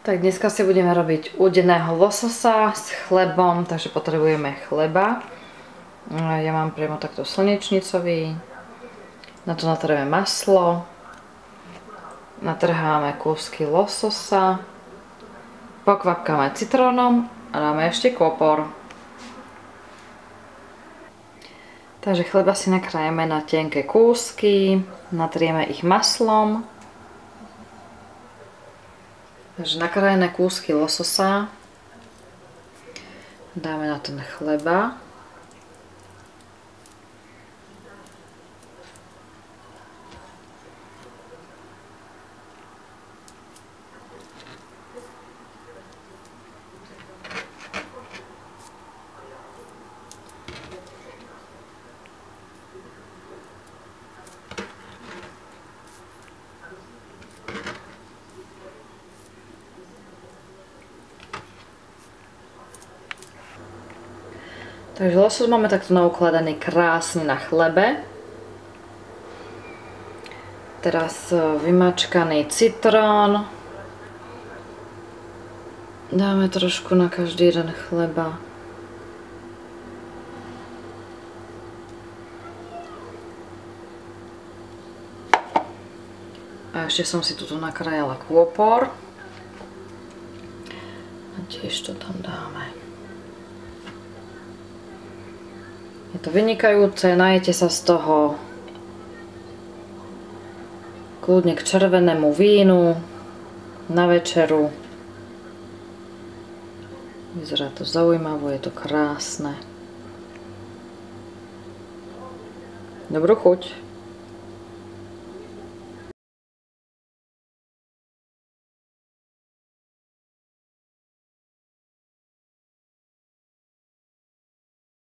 Tak dneska si budeme robiť údeného lososa s chlebom, takže potrebujeme chleba. Ja mám priamo takto slnečnicový. Na to natrhame maslo. Natrháme kúsky lososa. Pokvapkáme citrónom a dáme ešte kopor. Takže chleba si nakrájeme na tenké kúsky. Natrieme ich maslom. Takže nakrájené kúsky lososa dáme na ten chleba. Takže losos máme takto naukladaný krásne na chlebe. Teraz vymačkaný citrón. Dáme trošku na každý jeden chleba. A ešte som si tuto nakrájala kôpor. A tiež to tam dáme. Je to vynikajúce, najete sa z toho kľudne k červenému vínu na večeru. Vyzerá to zaujímavo, je to krásne. Dobrú chuť.